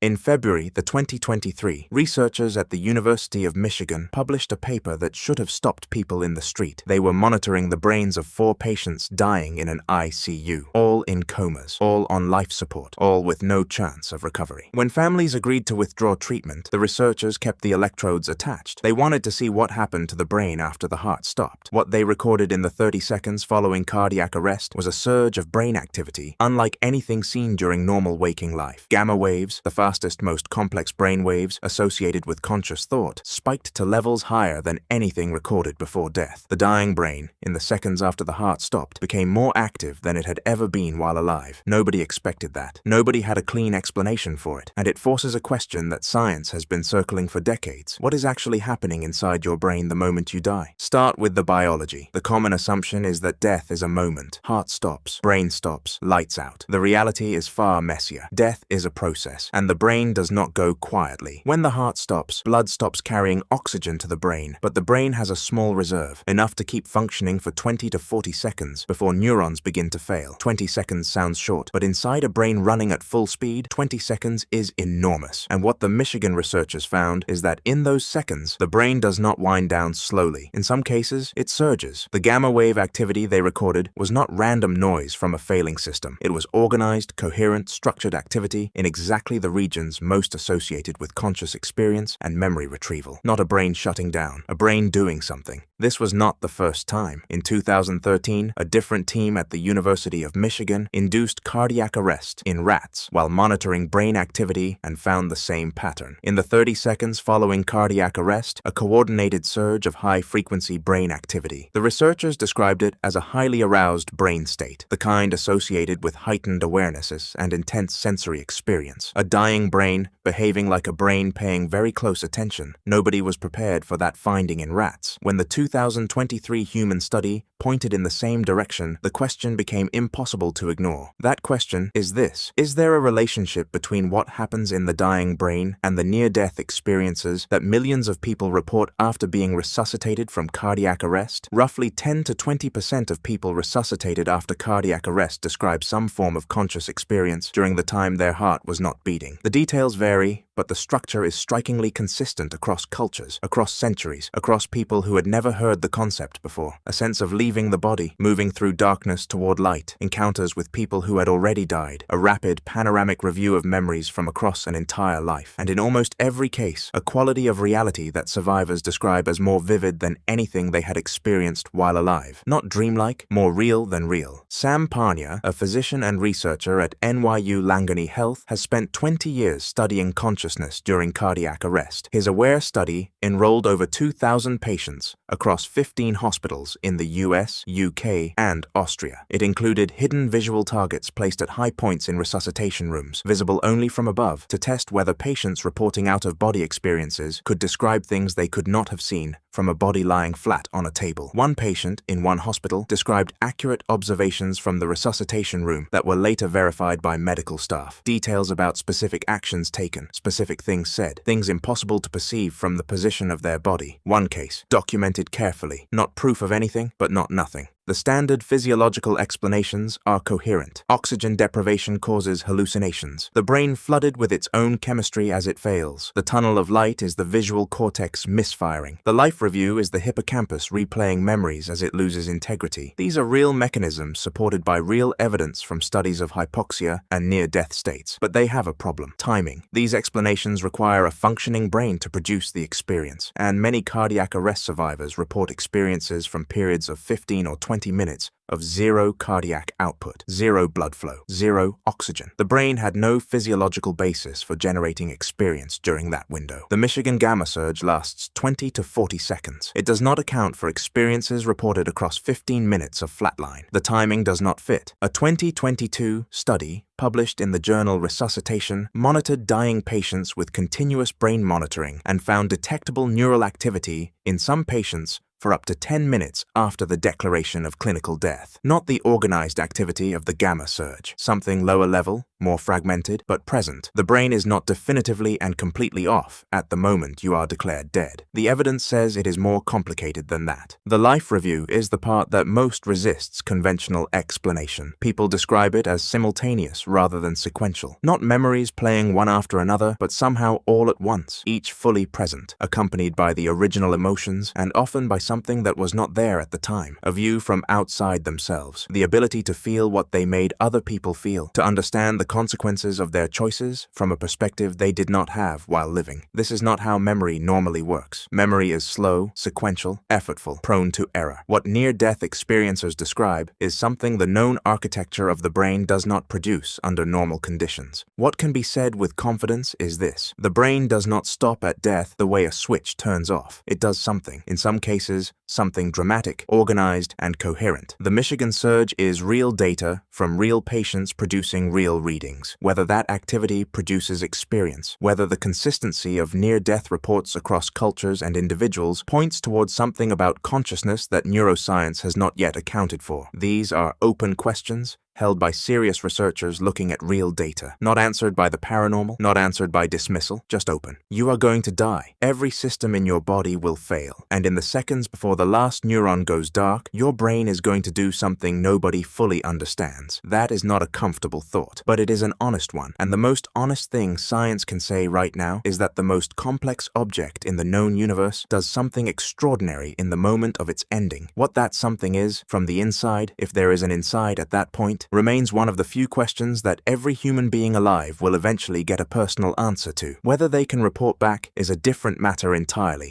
In February 2023, researchers at the University of Michigan published a paper that should have stopped people in the street. They were monitoring the brains of 4 patients dying in an ICU, all in comas, all on life support, all with no chance of recovery. When families agreed to withdraw treatment, the researchers kept the electrodes attached. They wanted to see what happened to the brain after the heart stopped. What they recorded in the 30 seconds following cardiac arrest was a surge of brain activity unlike anything seen during normal waking life. Gamma waves, the fastest, most complex brain waves associated with conscious thought, spiked to levels higher than anything recorded before death. The dying brain, in the seconds after the heart stopped, became more active than it had ever been while alive. Nobody expected that. Nobody had a clean explanation for it, and it forces a question that science has been circling for decades. What is actually happening inside your brain the moment you die? Start with the biology. The common assumption is that death is a moment. Heart stops, brain stops, lights out. The reality is far messier. Death is a process, and the brain does not go quietly. When the heart stops, blood stops carrying oxygen to the brain, but the brain has a small reserve, enough to keep functioning for 20 to 40 seconds before neurons begin to fail. 20 seconds sounds short, but inside a brain running at full speed, 20 seconds is enormous. And what the Michigan researchers found is that in those seconds, the brain does not wind down slowly. In some cases, it surges. The gamma wave activity they recorded was not random noise from a failing system. It was organized, coherent, structured activity in exactly the regions most associated with conscious experience and memory retrieval. Not a brain shutting down, a brain doing something. This was not the first time. In 2013, a different team at the University of Michigan induced cardiac arrest in rats while monitoring brain activity and found the same pattern. In the 30 seconds following cardiac arrest, a coordinated surge of high-frequency brain activity. The researchers described it as a highly aroused brain state, the kind associated with heightened awarenesses and intense sensory experience. A dying brain behaving like a brain paying very close attention. Nobody was prepared for that finding in rats. When the 2023 human study pointed in the same direction, the question became impossible to ignore. That question is this: is there a relationship between what happens in the dying brain and the near-death experiences that millions of people report after being resuscitated from cardiac arrest? Roughly 10 to 20% of people resuscitated after cardiac arrest describe some form of conscious experience during the time their heart was not beating. The details vary, but the structure is strikingly consistent across cultures, across centuries, across people who had never heard the concept before. A sense of leaving the body, moving through darkness toward light, encounters with people who had already died, a rapid panoramic review of memories from across an entire life, and in almost every case, a quality of reality that survivors describe as more vivid than anything they had experienced while alive. Not dreamlike, more real than real. Sam Parnia, a physician and researcher at NYU Langone Health, has spent 20 years studying consciousness during cardiac arrest. His AWARE study enrolled over 2,000 patients across 15 hospitals in the US, UK, and Austria. It included hidden visual targets placed at high points in resuscitation rooms, visible only from above, to test whether patients reporting out-of-body experiences could describe things they could not have seen from a body lying flat on a table. One patient in one hospital described accurate observations from the resuscitation room that were later verified by medical staff. Details about specific actions taken, specific things said, things impossible to perceive from the position of their body. One case, documented carefully, not proof of anything, but not nothing. The standard physiological explanations are coherent. Oxygen deprivation causes hallucinations. The brain flooded with its own chemistry as it fails. The tunnel of light is the visual cortex misfiring. The life review is the hippocampus replaying memories as it loses integrity. These are real mechanisms supported by real evidence from studies of hypoxia and near-death states. But they have a problem: timing. These explanations require a functioning brain to produce the experience, and many cardiac arrest survivors report experiences from periods of 15 or 20 minutes of zero cardiac output, zero blood flow, zero oxygen. The brain had no physiological basis for generating experience during that window. The Michigan gamma surge lasts 20 to 40 seconds. It does not account for experiences reported across 15 minutes of flatline. The timing does not fit. A 2022 study published in the journal Resuscitation monitored dying patients with continuous brain monitoring and found detectable neural activity in some patients for up to 10 minutes after the declaration of clinical death, not the organized activity of the gamma surge, something lower level, more fragmented, but present. The brain is not definitively and completely off at the moment you are declared dead. The evidence says it is more complicated than that. The life review is the part that most resists conventional explanation. People describe it as simultaneous rather than sequential. Not memories playing one after another, but somehow all at once, each fully present, accompanied by the original emotions and often by something that was not there at the time. A view from outside themselves. The ability to feel what they made other people feel, to understand the consequences of their choices from a perspective they did not have while living. This is not how memory normally works. Memory is slow, sequential, effortful, prone to error. What near-death experiencers describe is something the known architecture of the brain does not produce under normal conditions. What can be said with confidence is this: the brain does not stop at death the way a switch turns off. It does something, in some cases, something dramatic, organized, and coherent. The Michigan surge is real data from real patients producing real readings. Whether that activity produces experience, whether the consistency of near-death reports across cultures and individuals points towards something about consciousness that neuroscience has not yet accounted for. These are open questions held by serious researchers looking at real data. Not answered by the paranormal, not answered by dismissal, just open. You are going to die. Every system in your body will fail. And in the seconds before the last neuron goes dark, your brain is going to do something nobody fully understands. That is not a comfortable thought, but it is an honest one. And the most honest thing science can say right now is that the most complex object in the known universe does something extraordinary in the moment of its ending. What that something is, from the inside, if there is an inside at that point, remains one of the few questions that every human being alive will eventually get a personal answer to. Whether they can report back is a different matter entirely.